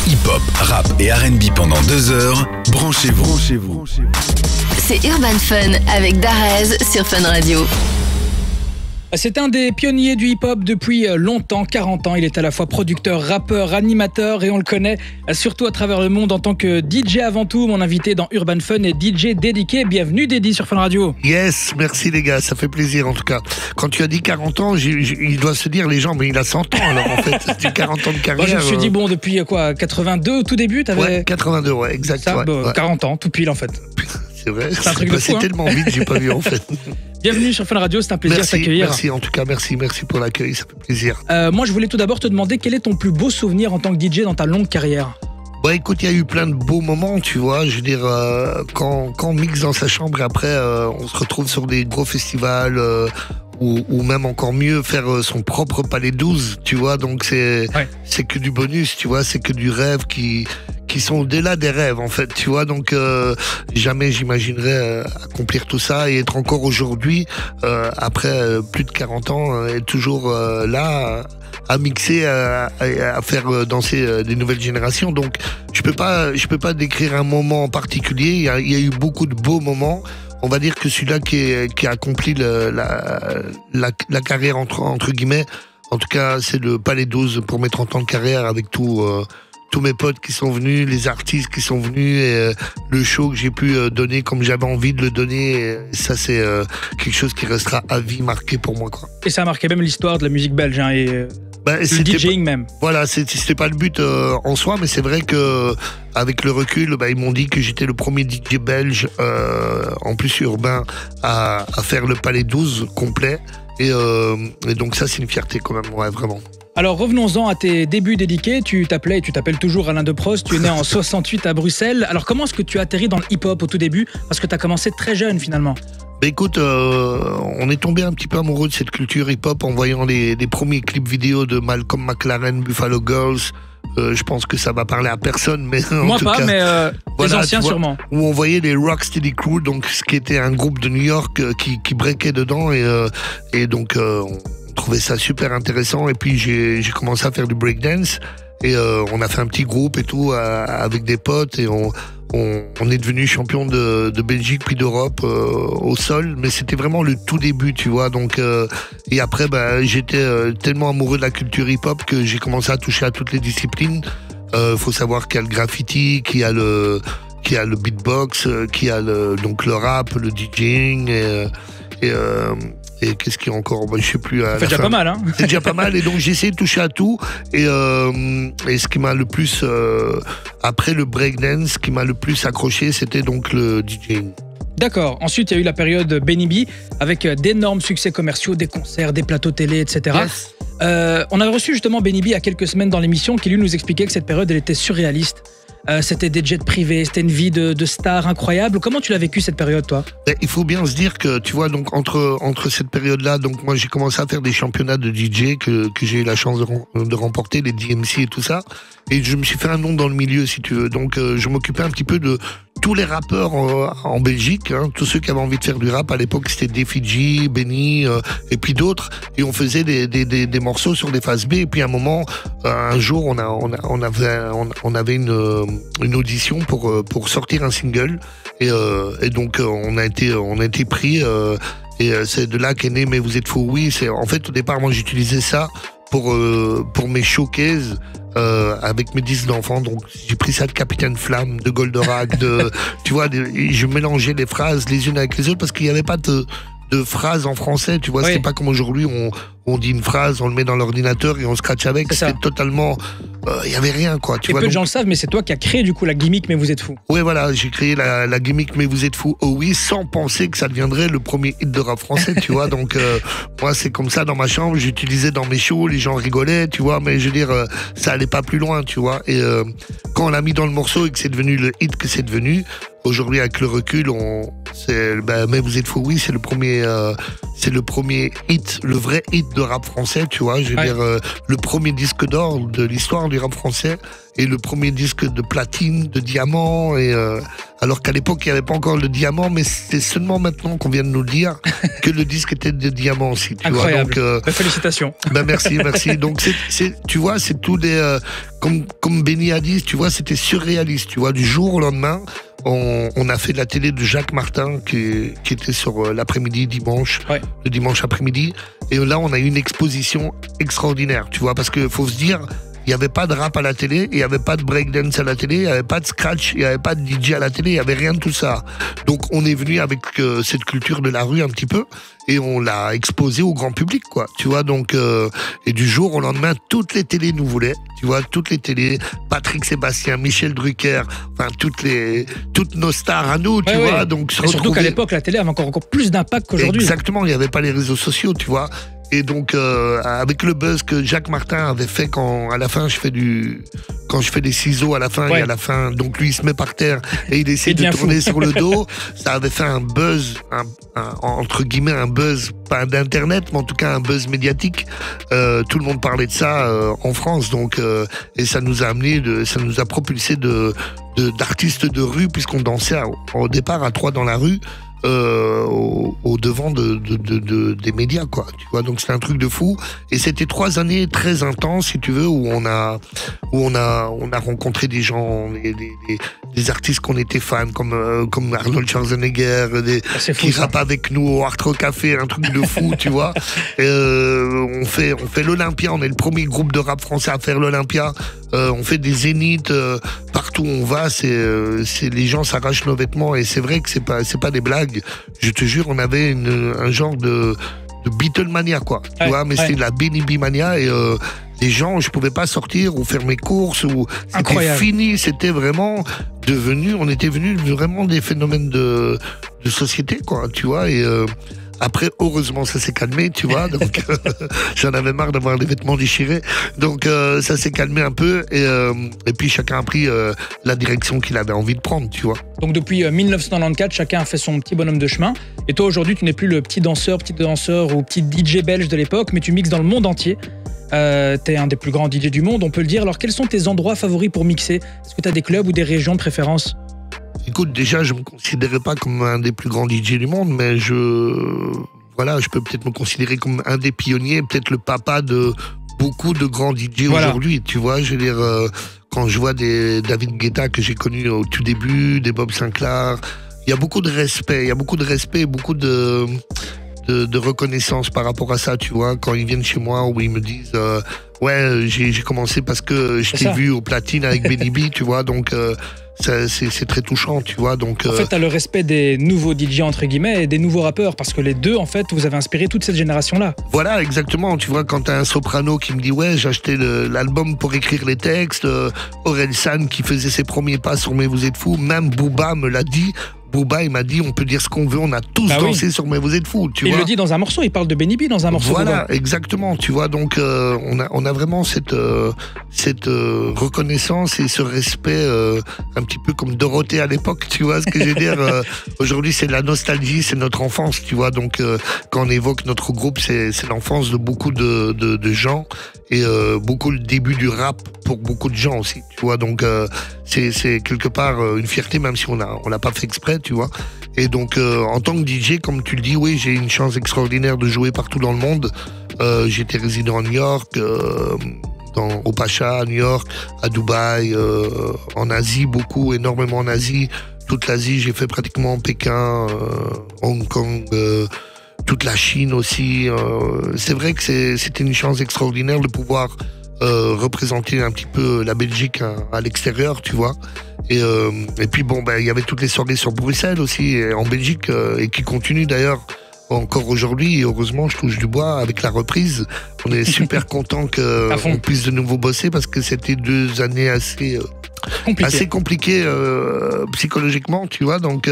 Hip-hop, rap et R&B pendant 2 heures. Branchez-vous. C'est Urban Fun avec Darez sur Fun Radio. C'est un des pionniers du hip-hop depuis longtemps, 40 ans. Il est à la fois producteur, rappeur, animateur et on le connaît surtout à travers le monde en tant que DJ avant tout. Mon invité dans Urban Fun est DJ Dédiké. Bienvenue Dédi sur Fun Radio. Yes, merci les gars, ça fait plaisir en tout cas. Quand tu as dit 40 ans, il doit se dire les gens, mais il a 100 ans alors en fait, c'est 40 ans de carrière. Moi je me suis dit depuis quoi, 82 au tout début t'avais... Ouais, 82, ouais, exact. Ça, ouais. 40 ans, tout pile en fait. C'est vrai, c'est un truc de fou, c'est tellement vite, j'ai pas vu en fait. Bienvenue sur Fun Radio, c'est un plaisir de t'accueillir. Merci en tout cas, merci pour l'accueil, ça fait plaisir. Moi je voulais tout d'abord te demander quel est ton plus beau souvenir en tant que DJ dans ta longue carrière. Bah écoute, il y a eu plein de beaux moments, tu vois, je veux dire, quand on mixe dans sa chambre et après on se retrouve sur des gros festivals ou même encore mieux faire son propre Palais 12, tu vois, donc c'est que du bonus, tu vois, c'est que du rêve qui sont au-delà des rêves en fait, tu vois, donc jamais j'imaginerais accomplir tout ça et être encore aujourd'hui, après plus de 40 ans, être toujours là à mixer, à faire danser des nouvelles générations. Donc je peux pas décrire un moment en particulier, il y a eu beaucoup de beaux moments. On va dire que celui-là qui a accompli la carrière entre guillemets, en tout cas c'est le Palais 12 pour mes 30 ans de carrière avec tous mes potes qui sont venus, les artistes qui sont venus, et le show que j'ai pu donner comme j'avais envie de le donner, et ça c'est quelque chose qui restera à vie marqué pour moi, quoi. Et ça a marqué même l'histoire de la musique belge et le DJing même. Voilà, c'était pas le but en soi, mais c'est vrai que avec le recul, ils m'ont dit que j'étais le premier DJ belge, en plus urbain, à faire le Palais 12 complet, et donc ça c'est une fierté quand même, ouais, vraiment. Alors revenons-en à tes débuts Dédiké, tu t'appelais et tu t'appelles toujours Alain Deprost, tu es né en 68 à Bruxelles. Alors comment est-ce que tu as atterri dans le hip-hop au tout début? Parce que tu as commencé très jeune finalement. Bah écoute, on est tombé un petit peu amoureux de cette culture hip-hop en voyant les premiers clips vidéo de Malcolm McLaren, Buffalo Girls. Je pense que ça va parler à personne, mais moi en tout pas, cas, mais voilà, les anciens sûrement. Où on voyait les Rocksteady Crew, donc ce qui était un groupe de New York qui breakait dedans, et donc on trouvait ça super intéressant. Et puis j'ai commencé à faire du breakdance, et on a fait un petit groupe et tout avec des potes, et on est devenu champion de Belgique puis d'Europe au sol, mais c'était vraiment le tout début, tu vois. Donc et après j'étais tellement amoureux de la culture hip-hop que j'ai commencé à toucher à toutes les disciplines. Faut savoir qu'il y a le graffiti, qu'il y a le beatbox, qu'il y a donc le rap, le DJing, et qu'est-ce qu'il y a encore? Je sais plus. C'est déjà pas mal, hein. C'est déjà pas mal, et donc j'ai essayé de toucher à tout, et ce qui m'a le plus, après le breakdance, ce qui m'a le plus accroché, c'était donc le DJing. D'accord. Ensuite, il y a eu la période Benny B avec d'énormes succès commerciaux, des concerts, des plateaux télé, etc. Yes. On a reçu justement Benny B il y a quelques semaines dans l'émission qui lui nous expliquait que cette période elle était surréaliste. C'était des jets privés, c'était une vie de star incroyable. Comment tu l'as vécu cette période, toi? Il faut bien se dire que, tu vois, donc entre cette période-là, donc moi j'ai commencé à faire des championnats de DJ que j'ai eu la chance de remporter, les DMC et tout ça, et je me suis fait un nom dans le milieu, si tu veux. Donc je m'occupais un petit peu de tous les rappeurs en Belgique, hein, tous ceux qui avaient envie de faire du rap. À l'époque, c'était Defiji, Benny, et puis d'autres, et on faisait des morceaux sur des phases B. Et puis à un moment, un jour, on avait une audition pour sortir un single, et donc on a été pris, et c'est de là qu'est né Mais vous êtes fou. Oui, c'est en fait au départ, moi j'utilisais ça pour mes showcases. Avec mes disques d'enfants, donc j'ai pris ça de Capitaine Flamme, de Goldorak, tu vois, je mélangeais les phrases les unes avec les autres parce qu'il n'y avait pas de phrases en français, tu vois, c'était pas comme aujourd'hui, on dit une phrase, on le met dans l'ordinateur et on scratch avec, c'était totalement, il y avait rien, quoi, tu vois. Peu de gens le savent, mais c'est toi qui as créé du coup la gimmick Mais vous êtes fou. Oui, voilà, j'ai créé la gimmick Mais vous êtes fou, oh oui, sans penser que ça deviendrait le premier hit de rap français, tu vois. Donc moi c'est comme ça dans ma chambre, j'utilisais dans mes shows, les gens rigolaient, tu vois, mais je veux dire, ça allait pas plus loin, tu vois. Et quand on l'a mis dans le morceau et que c'est devenu le hit que c'est devenu, aujourd'hui avec le recul, Mais vous êtes fou, oui, c'est le premier hit, le vrai hit de rap français, tu vois. Je veux dire, le premier disque d'or de l'histoire du rap français. et le premier disque de platine, de diamant, et alors qu'à l'époque il n'y avait pas encore le diamant, mais c'est seulement maintenant qu'on vient de nous dire que le disque était de diamant aussi. Tu Incroyable. vois, donc, Félicitations. ben merci. Donc tu vois, c'est tout des comme Benny a dit, tu vois, c'était surréaliste. Tu vois, du jour au lendemain, on a fait de la télé de Jacques Martin qui était sur l'après-midi dimanche, Ouais. le dimanche après-midi, et là on a eu une exposition extraordinaire. Tu vois, parce que faut se dire. Il n'y avait pas de rap à la télé, il n'y avait pas de breakdance à la télé, il n'y avait pas de scratch, il n'y avait pas de DJ à la télé, il n'y avait rien de tout ça. Donc on est venu avec cette culture de la rue un petit peu et on l'a exposé au grand public, quoi. Tu vois, donc et du jour au lendemain, toutes les télés nous voulaient. Tu vois, toutes les télés, Patrick Sébastien, Michel Drucker, enfin toutes nos stars à nous, tu vois. Donc et surtout qu'à l'époque, la télé avait encore plus d'impact qu'aujourd'hui. Exactement, il n'y avait pas les réseaux sociaux, tu vois. Et donc avec le buzz que Jacques Martin avait fait quand à la fin je fais des ciseaux à la fin et à la fin, donc lui il se met par terre et il essaie de tourner sur le dos, ça avait fait un buzz, entre guillemets un buzz, pas d'internet mais en tout cas un buzz médiatique. Tout le monde parlait de ça en France, donc et ça nous a propulsé d'artistes de rue puisqu'on dansait au départ à 3 dans la rue. Au devant des médias, quoi, tu vois, donc c'est un truc de fou et c'était 3 années très intenses, si tu veux, où on a rencontré des gens, des artistes qu'on était fans comme Arnold Schwarzenegger, qui rappent avec nous au Art Rock Café, un truc de fou, tu vois. On fait l'Olympia, on est le premier groupe de rap français à faire l'Olympia. On fait des zéniths partout où on va, les gens s'arrachent nos vêtements et c'est vrai que c'est pas des blagues. Je te jure, on avait un genre de Beatlemania, quoi. Tu vois, mais c'était de la Benny B mania et les gens, je pouvais pas sortir ou faire mes courses ou c'était fini. C'était vraiment on était venus vraiment des phénomènes de société, quoi. Tu vois et après, heureusement, ça s'est calmé, tu vois. Donc, j'en avais marre d'avoir les vêtements déchirés. Donc, ça s'est calmé un peu. Et puis, chacun a pris la direction qu'il avait envie de prendre, tu vois. Donc, depuis 1994, chacun a fait son petit bonhomme de chemin. Et toi, aujourd'hui, tu n'es plus le petit danseur ou petit DJ belge de l'époque, mais tu mixes dans le monde entier. T'es un des plus grands DJ du monde, on peut le dire. Alors, quels sont tes endroits favoris pour mixer? Est-ce que tu as des clubs ou des régions de préférence? Écoute, déjà, je me considérais pas comme un des plus grands DJ du monde, mais je peux peut-être me considérer comme un des pionniers, peut-être le papa de beaucoup de grands DJ aujourd'hui, tu vois. Je veux dire, quand je vois des David Guetta que j'ai connu au tout début, des Bob Sinclair, il y a beaucoup de respect, beaucoup de reconnaissance par rapport à ça, tu vois. Quand ils viennent chez moi où ils me disent ouais, j'ai commencé parce que je t'ai vu au platine avec Benny B, tu vois, donc c'est très touchant, tu vois. Donc, en fait, tu as le respect des nouveaux DJ, entre guillemets, et des nouveaux rappeurs, parce que les deux, en fait, vous avez inspiré toute cette génération-là. Voilà, exactement. Tu vois, quand tu as un soprano qui me dit « Ouais, j'ai acheté l'album pour écrire les textes », Orelsan qui faisait ses premiers pas sur « Mais vous êtes fous », même Booba me l'a dit. Booba, il m'a dit, on peut dire ce qu'on veut, on a tous dansé sur Mais vous êtes fous, tu vois. Il le dit dans un morceau, il parle de Benny B dans un morceau. Voilà, exactement, tu vois. Donc, on a vraiment cette reconnaissance et ce respect, un petit peu comme Dorothée à l'époque, tu vois ce que je veux dire. Aujourd'hui, c'est la nostalgie, c'est notre enfance, tu vois. Donc, quand on évoque notre groupe, c'est l'enfance de beaucoup de gens et beaucoup le début du rap pour beaucoup de gens aussi, tu vois. Donc, c'est quelque part une fierté, même si on l'a pas fait exprès, tu vois. Et donc, en tant que DJ, comme tu le dis, oui, j'ai une chance extraordinaire de jouer partout dans le monde. J'étais résident à New York, au Pacha, à New York, à Dubaï, en Asie, énormément en Asie. Toute l'Asie, j'ai fait pratiquement Pékin, Hong Kong, toute la Chine aussi. C'est vrai que c'était une chance extraordinaire de pouvoir représenter un petit peu la Belgique à l'extérieur, tu vois. Et puis bon, il y avait toutes les soirées sur Bruxelles aussi, et en Belgique, et qui continuent d'ailleurs encore aujourd'hui. Et heureusement, je touche du bois avec la reprise. On est super content qu'on puisse de nouveau bosser, parce que c'était 2 années assez compliquées psychologiquement, tu vois. Donc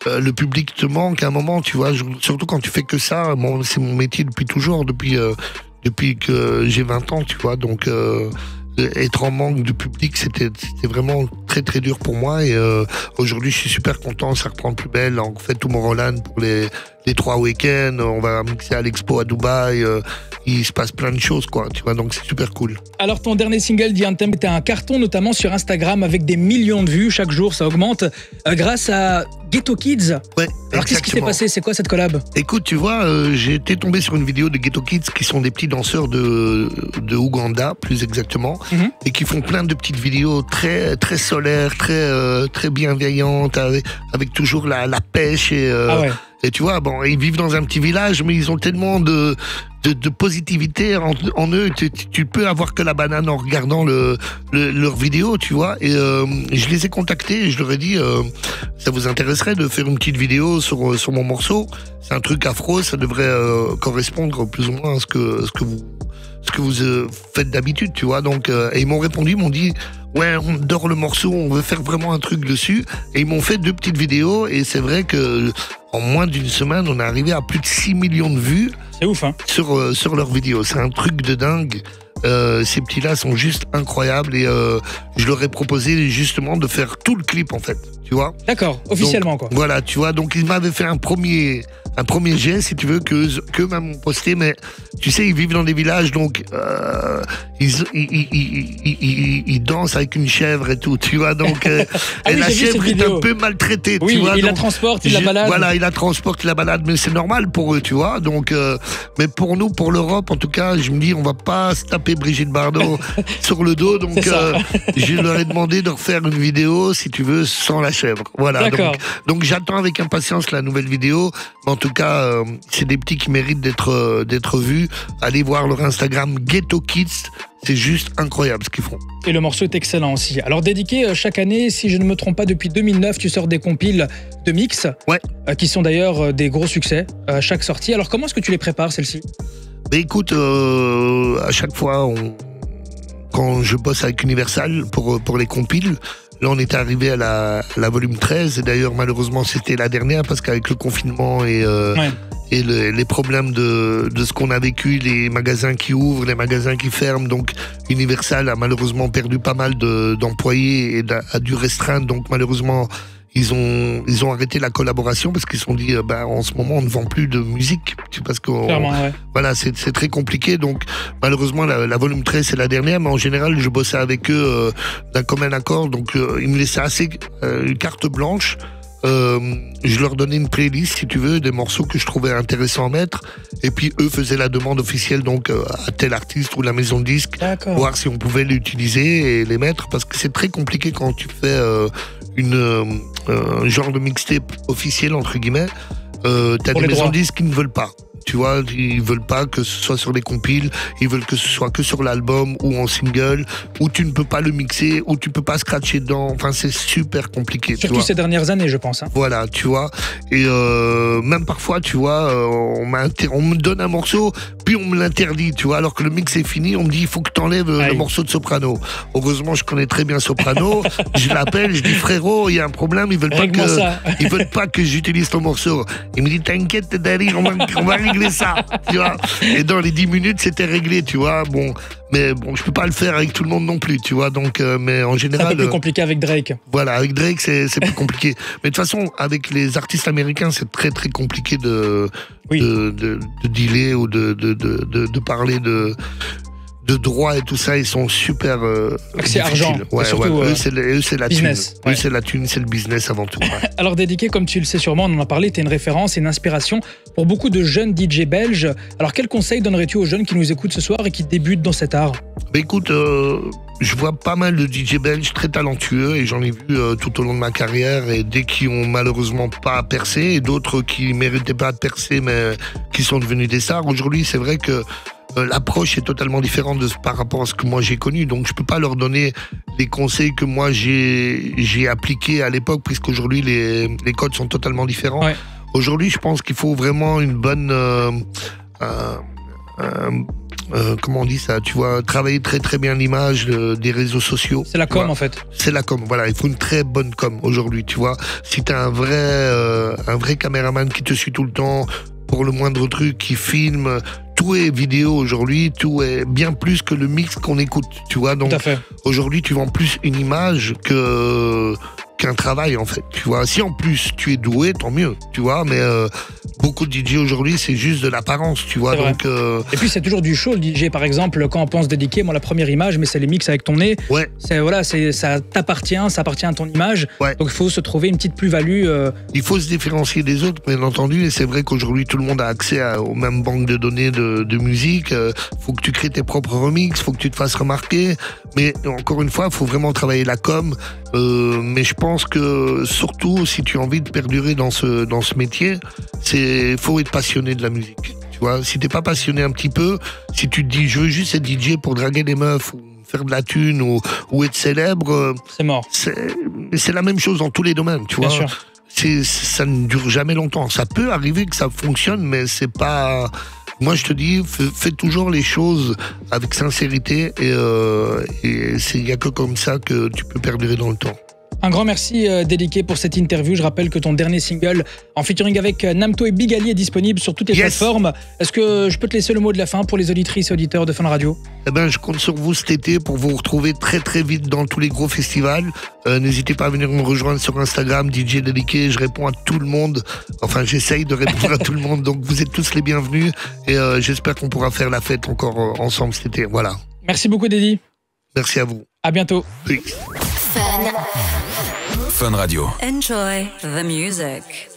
le public te manque à un moment, tu vois, surtout quand tu fais que ça. C'est mon métier depuis toujours, depuis que j'ai 20 ans, tu vois. Donc être en manque de public, c'était vraiment très très dur pour moi et aujourd'hui je suis super content, ça reprend de plus belle. On fait Tomorrowland pour les 3 week-ends, on va mixer à l'Expo à Dubaï, il se passe plein de choses quoi, tu vois, donc c'est super cool. Alors ton dernier single, The Anthem, était un carton notamment sur Instagram avec des millions de vues, chaque jour ça augmente, grâce à Ghetto Kids. Ouais, alors qu'est-ce qui s'est passé, c'est quoi cette collab? Écoute, tu vois, j'ai été tombé sur une vidéo de Ghetto Kids qui sont des petits danseurs de Ouganda, plus exactement, et qui font plein de petites vidéos très très solaires, très bienveillantes, avec toujours la pêche et Ah ouais. Et tu vois, bon, ils vivent dans un petit village, mais ils ont tellement de positivité en eux. Tu peux avoir que la banane en regardant leur vidéo, tu vois. Et je les ai contactés et je leur ai dit, ça vous intéresserait de faire une petite vidéo sur mon morceau? C'est un truc afro, ça devrait correspondre plus ou moins à ce que vous faites d'habitude, tu vois. Donc, et ils m'ont répondu, ils m'ont dit, ouais, on adore le morceau, on veut faire vraiment un truc dessus. Et ils m'ont fait 2 petites vidéos et c'est vrai que en moins d'une semaine, on est arrivé à plus de 6 millions de vues. C'est ouf, hein. Sur leurs vidéos. C'est un truc de dingue. Ces petits-là sont juste incroyables et je leur ai proposé justement de faire tout le clip en fait, tu vois. D'accord, officiellement donc, quoi. Voilà, tu vois, donc ils m'avaient fait un premier jet, si tu veux, que m'ont posté, mais tu sais, ils vivent dans des villages, donc ils dansent avec une chèvre et tout, tu vois, donc et la chèvre est un peu maltraitée, oui, tu vois. Il donc, la transporte, il la balade. Voilà, il la transporte, il la balade, mais c'est normal pour eux, tu vois, donc mais pour nous, pour l'Europe, en tout cas, je me dis, on va pas se taper Brigitte Bardot sur le dos, donc je leur ai demandé de refaire une vidéo, si tu veux, sans la chèvre, voilà. Donc j'attends avec impatience la nouvelle vidéo, mais en tout cas, c'est des petits qui méritent d'être vus. Allez voir leur Instagram Ghetto Kids, c'est juste incroyable ce qu'ils font. Et le morceau est excellent aussi. Alors dédié chaque année, si je ne me trompe pas, depuis 2009, tu sors des compiles de mix, ouais, qui sont d'ailleurs des gros succès à chaque sortie. Alors comment est-ce que tu les prépares, celles-ci? Écoute, à chaque fois, quand je bosse avec Universal pour les compiles, là, on est arrivé à la volume 13, et d'ailleurs, malheureusement, c'était la dernière, parce qu'avec le confinement et les problèmes de ce qu'on a vécu, les magasins qui ouvrent, les magasins qui ferment, donc Universal a malheureusement perdu pas mal d'employés et a dû restreindre, donc malheureusement, ils ont arrêté la collaboration parce qu'ils se sont dit en ce moment on ne vend plus de musique parce que voilà, c'est très compliqué, donc malheureusement la volume 13 c'est la dernière, mais en général je bossais avec eux d'un commun accord, donc ils me laissaient assez une carte blanche. Je leur donnais une playlist si tu veux, des morceaux que je trouvais intéressants à mettre, et puis eux faisaient la demande officielle donc à tel artiste ou la maison de disques, voir si on pouvait l'utiliser et les mettre, parce que c'est très compliqué quand tu fais un genre de mixtape officiel entre guillemets. T'as des maisons de disques qui ne veulent pas. Tu vois, ils veulent pas que ce soit sur les compiles, ils veulent que ce soit que sur l'album ou en single, où tu ne peux pas le mixer, où tu peux pas scratcher dedans. Enfin, c'est super compliqué. Surtout ces dernières années, je pense. Hein. Voilà, tu vois. Et même parfois, tu vois, on me donne un morceau, puis on me l'interdit, tu vois. Alors que le mix est fini, on me dit il faut que tu enlèves le morceau de Soprano. Heureusement, je connais très bien Soprano. Je l'appelle, je dis frérot, il y a un problème, ils veulent pas que j'utilise ton morceau. Il me dit t'inquiète, Daddy, on va régler ça, tu vois. Et dans les 10 minutes, c'était réglé, tu vois. Mais je peux pas le faire avec tout le monde non plus, tu vois. Donc, mais en général. C'est un peu plus compliqué avec Drake. Voilà, avec Drake, c'est plus compliqué. Mais de toute façon, avec les artistes américains, c'est très très compliqué de dealer ou de parler de droit et tout ça, ils sont super c'est argent, ouais, surtout, eux c'est la business, thune. Eux c'est la thune, c'est le business avant tout. Ouais. Alors dédié, comme tu le sais sûrement, on en a parlé, t'es une référence et une inspiration pour beaucoup de jeunes DJ belges. Alors quel conseil donnerais-tu aux jeunes qui nous écoutent ce soir et qui débutent dans cet art? Écoute, je vois pas mal de DJ belges très talentueux et j'en ai vu tout au long de ma carrière, et des qui ont malheureusement pas percé et d'autres qui méritaient pas de percer mais qui sont devenus des stars. Aujourd'hui, c'est vrai que l'approche est totalement différente par rapport à ce que moi j'ai connu, donc je peux pas leur donner les conseils que moi j'ai appliqués à l'époque, puisqu'aujourd'hui les codes sont totalement différents. Ouais. Aujourd'hui, je pense qu'il faut vraiment une bonne comment on dit ça, tu vois, travailler très très bien l'image des réseaux sociaux. C'est la com en fait. C'est la com, voilà, il faut une très bonne com aujourd'hui, tu vois. Si t'as un vrai caméraman qui te suit tout le temps, pour le moindre truc, qui filment. Tout est vidéo aujourd'hui, tout est bien plus que le mix qu'on écoute, tu vois. Donc Tout à fait. aujourd'hui, tu vends plus une image qu'un travail, en fait, tu vois. Si en plus tu es doué, tant mieux, tu vois. Mais beaucoup de DJ aujourd'hui, c'est juste de l'apparence, tu vois. C'est vrai. Donc Et puis c'est toujours du show, le DJ par exemple, quand on pense dédiquer, moi la première image, mais c'est les mix avec ton nez. ouais. Ça t'appartient, ça appartient à ton image. Ouais. Donc il faut se trouver une petite plus-value. Il faut se différencier des autres, bien entendu, et c'est vrai qu'aujourd'hui tout le monde a accès aux mêmes banques de données de musique. Faut que tu crées tes propres remixes, faut que tu te fasses remarquer. Mais encore une fois, il faut vraiment travailler la com. Mais je pense que surtout, si tu as envie de perdurer dans ce métier, faut être passionné de la musique. Tu vois, si t'es pas passionné un petit peu, si tu te dis je veux juste être DJ pour draguer des meufs ou faire de la thune ou être célèbre, C'est mort. c'est la même chose dans tous les domaines, tu Bien vois. sûr. Ça ne dure jamais longtemps. Ça peut arriver que ça fonctionne, mais c'est pas. Moi, je te dis, fais toujours les choses avec sincérité et il y a que comme ça que tu peux perdurer dans le temps. Un grand merci Déliqué pour cette interview. Je rappelle que ton dernier single en featuring avec Namto et Big Ali est disponible sur toutes les Yes. plateformes. Est-ce que je peux te laisser le mot de la fin pour les auditrices et auditeurs de Fun Radio? Eh ben, je compte sur vous cet été pour vous retrouver très très vite dans tous les gros festivals. N'hésitez pas à venir me rejoindre sur Instagram, DJ Déliqué. Je réponds à tout le monde. Enfin, j'essaye de répondre à tout le monde. Donc, vous êtes tous les bienvenus. Et j'espère qu'on pourra faire la fête encore ensemble cet été. Voilà. Merci beaucoup Dédi. Merci à vous. À bientôt. Peace. Fun. Fun Radio. Enjoy the music.